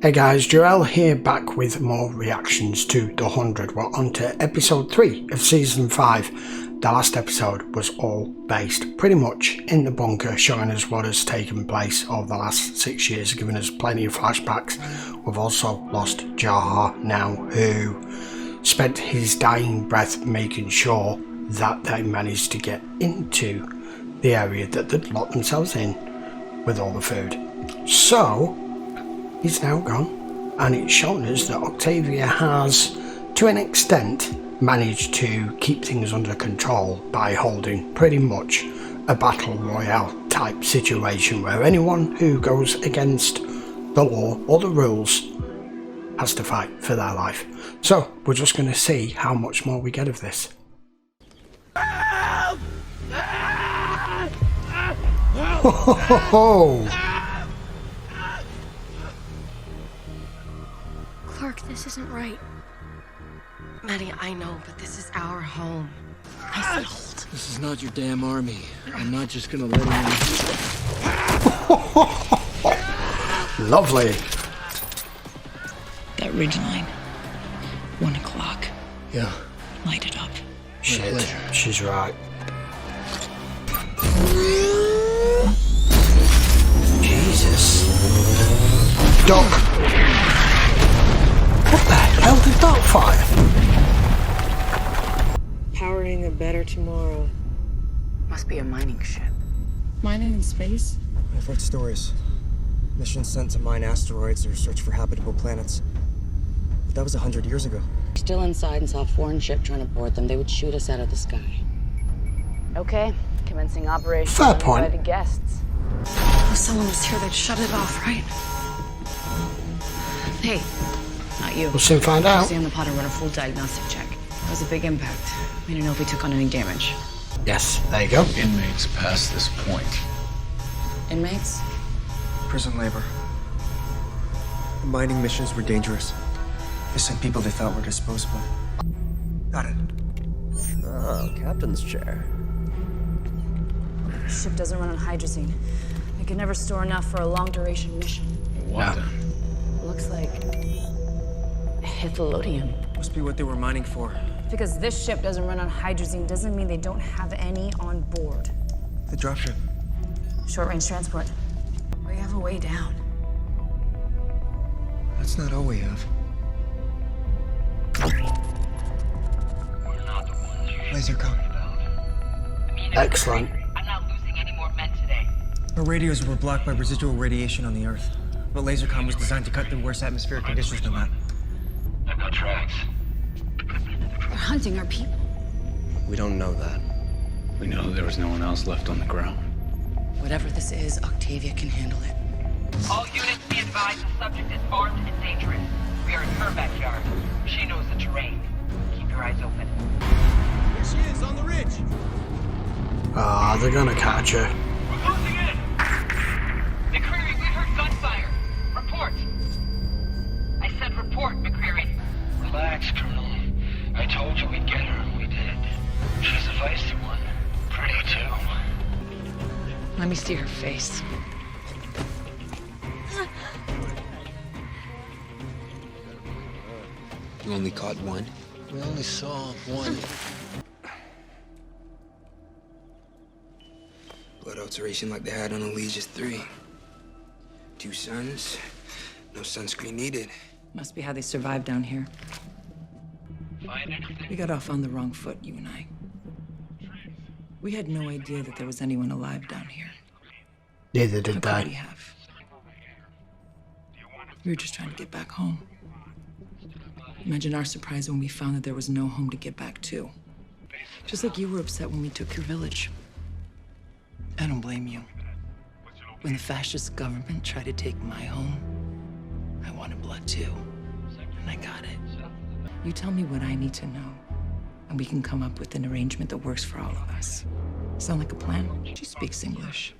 Hey guys, Joel here, back with more reactions to The 100. We're on to episode 3 of season 5. The last episode was all based pretty much in the bunker, showing us what has taken place over the last 6 years, giving us plenty of flashbacks. We've also lost Jaha now, who spent his dying breath making sure that they managed to get into the area that they'd locked themselves in with all the food. So he's now gone, and it's shown us that Octavia has, to an extent, managed to keep things under control by holding pretty much a battle royale type situation where anyone who goes against the law or the rules has to fight for their life. So we're just going to see how much more we get of this. Ho ho ho ho! Clarke, this isn't right. Madi, I know, but this is our home. I said hold. This is not your damn army. I'm not just gonna let him in. Lovely. That ridge line. 1 o'clock. Yeah. Light it up. Shit, she's right. Jesus. Doc. What the hell did that fire? Powering a better tomorrow. Must be a mining ship. Mining in space? I've heard stories. Missions sent to mine asteroids or search for habitable planets. But that was 100 years ago. Still inside and saw a foreign ship trying to board them, they would shoot us out of the sky. Okay, commencing operation. Fair point. By the guests. If someone was here, they'd shut it off, right? Hey, not you. We'll soon find out. Sam the Potter run a full diagnostic check. That was a big impact. We didn't know if we took on any damage. Yes, there you go. Inmates past this point. Inmates? Prison labor. The mining missions were dangerous. They sent people they thought were disposable. Got it. Oh, captain's chair. The ship doesn't run on hydrazine. It can never store enough for a long-duration mission. What then? Looks like hithylodium. Must be what they were mining for. Because this ship doesn't run on hydrazine doesn't mean they don't have any on board. The dropship. Short-range transport. We have a way down. That's not all we have. Laser com. Excellent. I'm not losing any more men today. Our radios were blocked by residual radiation on the Earth. But lasercom was designed to cut through worse atmospheric conditions than that. I've got tracks. They're hunting our people. We don't know that. We know there was no one else left on the ground. Whatever this is, Octavia can handle it. All units be advised the subject is armed and dangerous. We are in her backyard. She knows the terrain. Keep your eyes open. Here she is on the ridge. Ah, they're gonna catch her. We're closing in! McCreary, we heard gunfire. Report. I said report, McCreary. Relax, Colonel. I told you we'd get her, and we did. She's a feisty one. Pretty, too. Let me see her face. You only caught one? We only saw one. Blood alteration like they had on Allegiance 3. 2 suns, no sunscreen needed. Must be how they survived down here. Find anything? We got off on the wrong foot, you and I. We had no idea that there was anyone alive down here. Neither did How could we they. have? We were just trying to get back home. Imagine our surprise when we found that there was no home to get back to. Just like you were upset when we took your village. I don't blame you. When the fascist government tried to take my home, I wanted blood too. And I got it. You tell me what I need to know, and we can come up with an arrangement that works for all of us. Sound like a plan? She speaks English.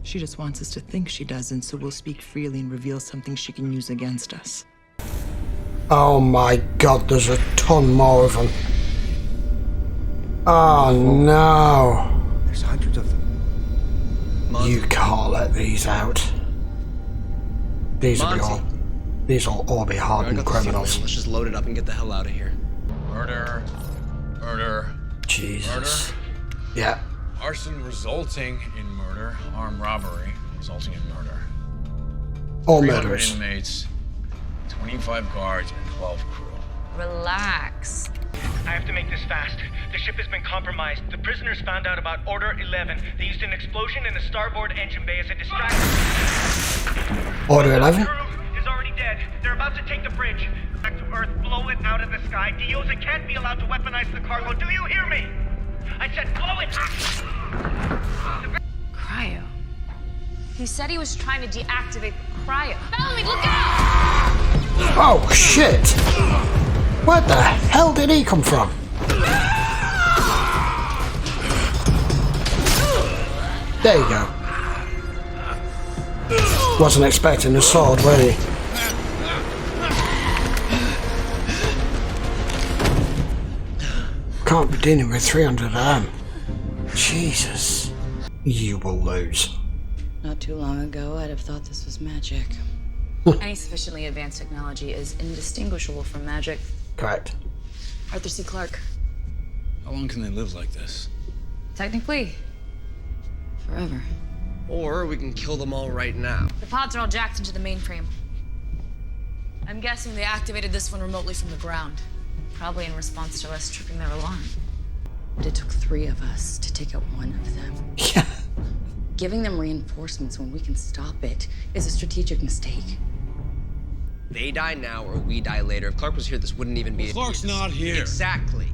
She just wants us to think she doesn't, so we'll speak freely and reveal something she can use against us. Oh my god, there's a ton more of them. Oh no. There's hundreds of them. You can't let these out. These will all be I hardened got the fuel, criminals. man. Let's just load it up and get the hell out of here. Murder. Murder. Jesus. Murder. Yeah. Arson resulting in murder. Armed robbery resulting in murder. All 300 murderers. inmates, 25 guards, and 12 crew. Relax. I have to make this fast. The ship has been compromised. The prisoners found out about Order 11. They used an explosion in the starboard engine bay as a distraction. Order 11? The crew is already dead. They're about to take the bridge. Back to Earth, blow it out of the sky. Dioza can't be allowed to weaponize the cargo. Do you hear me? I said blow it! Cryo. He said he was trying to deactivate the cryo. Bellamy, look out! Oh shit! Where the hell did he come from? There you go. Wasn't expecting a sword, were you? Can't be dealing with 300 of them. Jesus. You will lose. Not too long ago, I'd have thought this was magic. Any sufficiently advanced technology is indistinguishable from magic. Correct. Arthur C. Clarke. How long can they live like this? Technically, forever. Or we can kill them all right now. The pods are all jacked into the mainframe. I'm guessing they activated this one remotely from the ground. Probably in response to us tripping their alarm. But it took 3 of us to take out one of them. Yeah. Giving them reinforcements when we can stop it is a strategic mistake. They die now or we die later. If Clarke was here, this wouldn't even be. Clarke's not here. Exactly.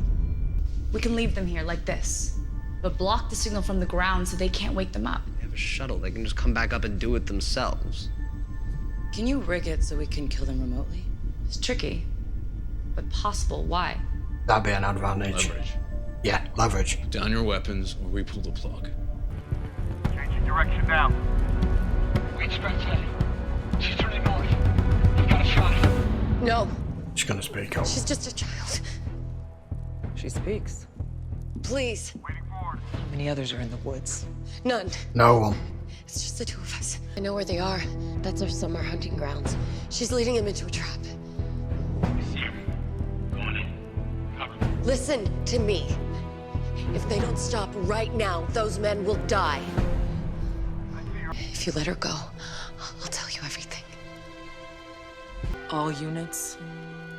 We can leave them here like this, but block the signal from the ground so they can't wake them up. They have a shuttle. They can just come back up and do it themselves. Can you rig it so we can kill them remotely? It's tricky, but possible. Why? That'd be an advantage. Leverage. Yeah, leverage. Put down your weapons or we pull the plug. Changing direction now. Wait, Spencer. She's turning north. We've got a shot. No, She's gonna speak up. she's just a child. She speaks. Please. Waiting forward. How many others are in the woods? None. No one. It's just the 2 of us. I know where they are. That's our summer hunting grounds. She's leading him into a trap. Going in. Cover. Listen to me. If they don't stop right now, those men will die. If you let her go, I'll tell you everything. All units,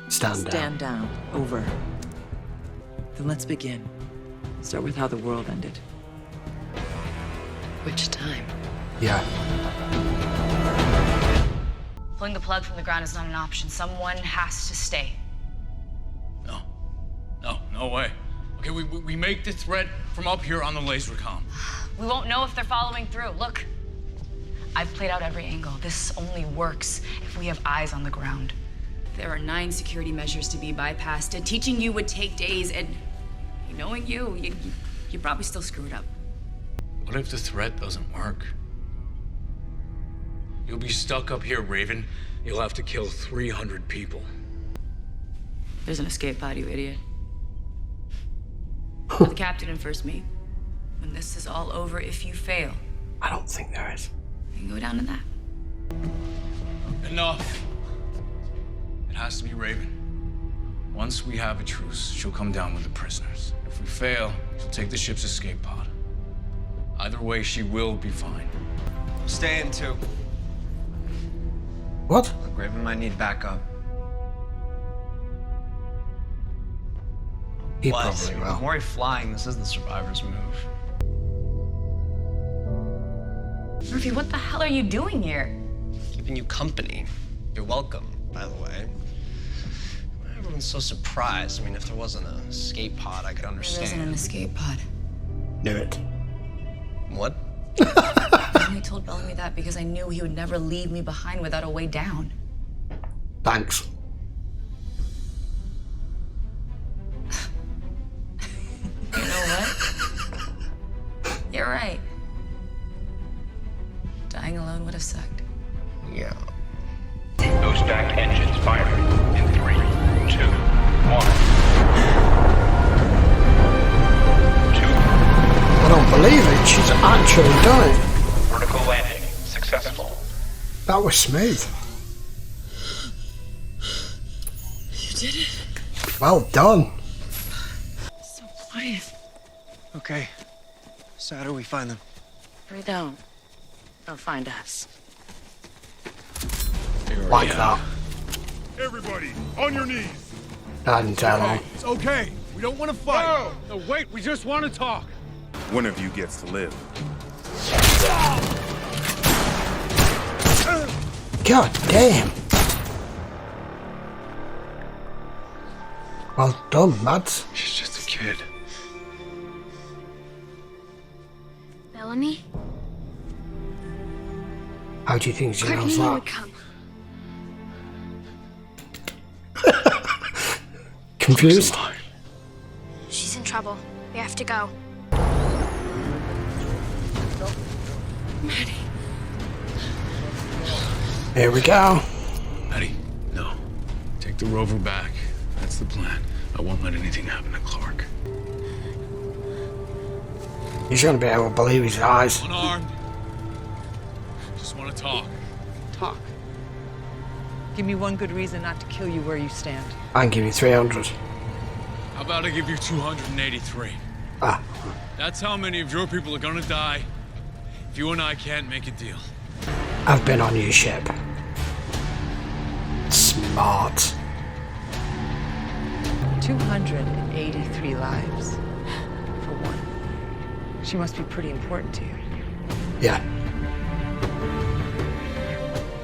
Stand down. down. Over. Then let's begin. Start with how the world ended. Which time? Yeah. Pulling the plug from the ground is not an option. Someone has to stay. No way. Okay, we make the threat from up here on the laser comm. We won't know if they're following through. Look, I've played out every angle. This only works if we have eyes on the ground. There are 9 security measures to be bypassed, and teaching you would take days, and knowing you probably still screw it up. What if the threat doesn't work? You'll be stuck up here, Raven. You'll have to kill 300 people. There's an escape pod, you idiot. The captain and first mate. When this is all over, if you fail, I don't think there is. you can go down to that. Enough. It has to be Raven. Once we have a truce, she'll come down with the prisoners. If we fail, she'll take the ship's escape pod. Either way, she will be fine. Stay in 2. What? Look, Raven might need backup. He probably Don't will. worry, flying. This is the survivor's move. Murphy, what the hell are you doing here? Keeping you company. You're welcome, by the way. Why are everyone's so surprised? I mean, if there wasn't an escape pod, I could There isn't an understand. escape pod. Knew it. What? I only told Bellamy that because I knew he would never leave me behind without a way down. Thanks. You know what? You're right. Dying alone would have sucked. Yeah. Those stacked engines firing in 3, 2, 1. I don't believe it. She's actually done it. Vertical landing successful. That was smooth. did it. Well done. So quiet. Okay. So how do we find them? We don't. They'll find us. Like that. Everybody, on your knees. That didn't take long. It's okay. We don't want to fight. No, wait, we just want to talk. One of you gets to live. God damn. Well done, lads. She's just a kid. Bellamy? How do you think she Clarke knows and Madi that? would come. Confused? She's in trouble. We have to go. Madi. Here we go. Madi, no. Take the rover back. That's the plan. I won't let anything happen to Clarke. He's gonna be able to believe his eyes. Unarmed. Just want to talk. Talk. Give me one good reason not to kill you where you stand. I can give you 300. How about I give you 283? Ah. That's how many of your people are gonna die if you and I can't make a deal. I've been on your ship. Smart. 283 lives. For one. She must be pretty important to you. Yeah.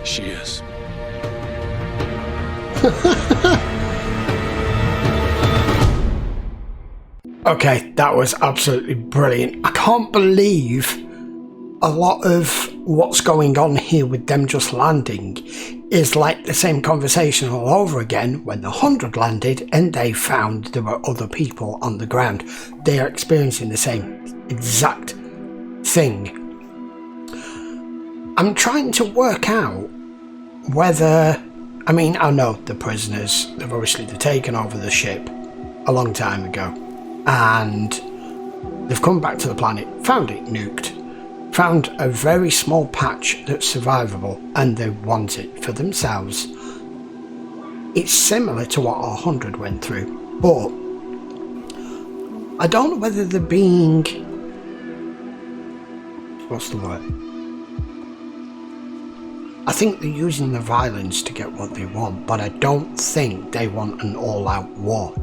She is. Okay, that was absolutely brilliant. I can't believe a lot of what's going on here with them just landing is like the same conversation all over again when the 100 landed and they found there were other people on the ground. They are experiencing the same exact thing. I'm trying to work out whether, I mean, I know the prisoners, they've obviously taken over the ship a long time ago and they've come back to the planet, found it nuked, found a very small patch that's survivable and they want it for themselves. It's similar to what our 100 went through, but I don't know whether they're being, what's the word? I think they're using the violence to get what they want, but I don't think they want an all-out war.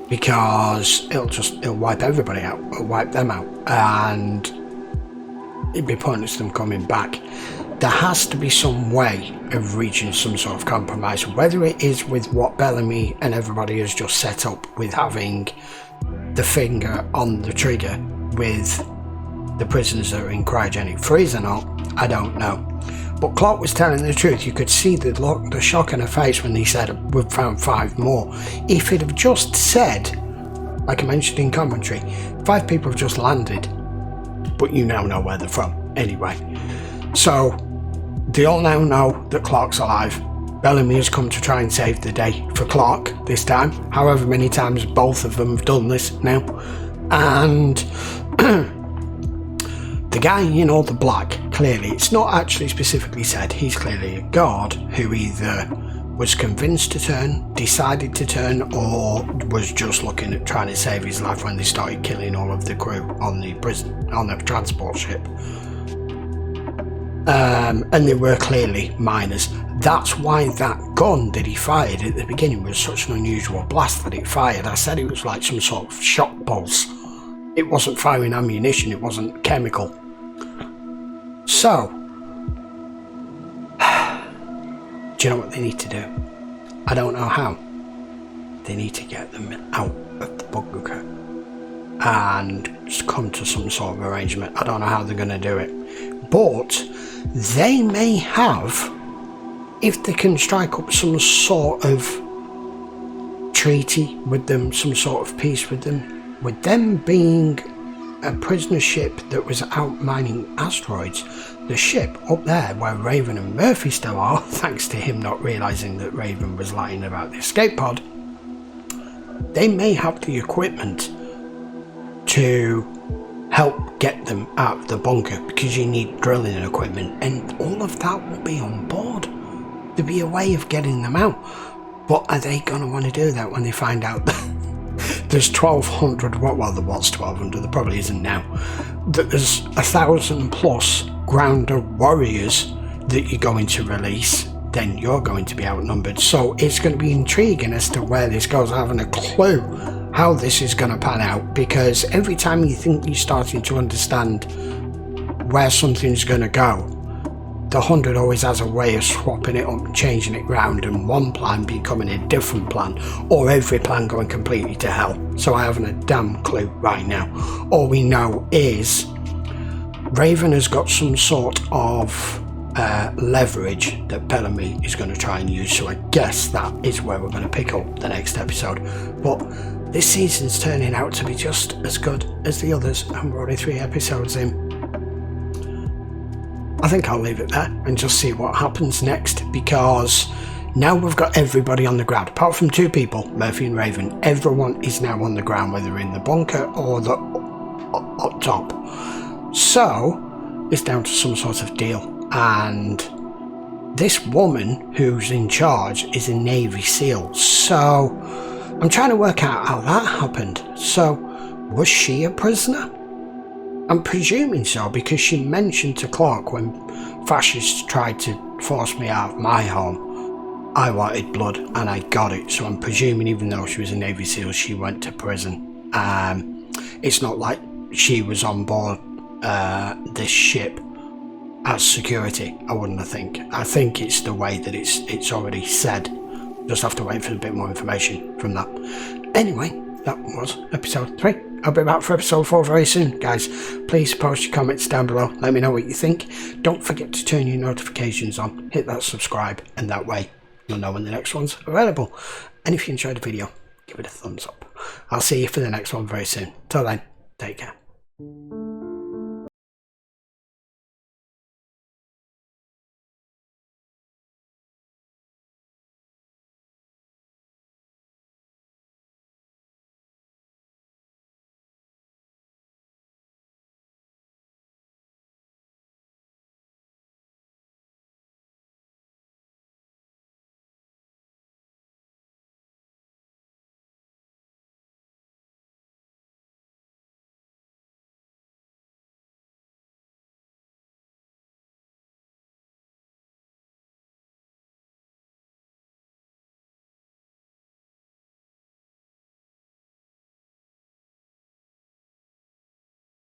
Because it'll wipe everybody out, it'll wipe them out, and it'd be pointless them coming back. There has to be some way of reaching some sort of compromise, whether it is with what Bellamy and everybody has just set up with having the finger on the trigger with the prisoners that are in cryogenic freeze or not, I don't know. But Clarke was telling the truth. You could see the look, the shock on her face when he said we've found 5 more. If it had just said, like I mentioned in commentary, 5 people have just landed, but you now know where they're from anyway. So they all now know that Clarke's alive. Bellamy has come to try and save the day for Clarke this time, however many times both of them have done this now. And the guy in all the black, clearly, it's not actually specifically said, he's clearly a guard who either was convinced to turn, decided to turn, or was just looking at trying to save his life when they started killing all of the crew on the transport ship. And they were clearly minors. That's why that gun that he fired at the beginning was such an unusual blast that it fired. I said it was like some sort of shock pulse. It wasn't firing ammunition, it wasn't chemical. So, do you know what they need to do? I don't know how. They need to get them out of the bunker and come to some sort of arrangement. I don't know how they're going to do it. But they may have, if they can strike up some sort of treaty with them, some sort of peace with them being a prisoner ship that was out mining asteroids, the ship up there where Raven and Murphy still are, thanks to him not realising that Raven was lying about the escape pod, they may have the equipment to help get them out of the bunker, because you need drilling equipment and all of that will be on board. There'll be a way of getting them out. But are they going to want to do that when they find out that there's 1,200, well there was 1,200, there probably isn't now, that there's 1,000+ grounded warriors that you're going to release, then you're going to be outnumbered. So it's going to be intriguing as to where this goes. I haven't a clue how this is going to pan out, because every time you think you're starting to understand where something's going to go, the 100 always has a way of swapping it up and changing it round, and one plan becoming a different plan, or every plan going completely to hell. So I haven't a damn clue right now. All we know is Raven has got some sort of leverage that Bellamy is going to try and use, so I guess that is where we're going to pick up the next episode. But this season's turning out to be just as good as the others, and we're only 3 episodes in. I think I'll leave it there and just see what happens next, because now we've got everybody on the ground, apart from 2 people, Murphy and Raven. Everyone is now on the ground, whether in the bunker or the up top. So it's down to some sort of deal, and this woman who's in charge is a Navy SEAL, so I'm trying to work out how that happened. So was she a prisoner? I'm presuming so, because she mentioned to Clarke when fascists tried to force me out of my home, I wanted blood and I got it. So I'm presuming even though she was a Navy SEAL, she went to prison. It's not like she was on board this ship as security, I wouldn't think. I think it's the way that it's already said. Just have to wait for a bit more information from that. Anyway, that was episode 3. I'll be back for episode 4 very soon, guys. Please post your comments down below. Let me know what you think. Don't forget to turn your notifications on. Hit that subscribe, and that way you'll know when the next one's available. And if you enjoyed the video, give it a thumbs up. I'll see you for the next one very soon. Till then, take care.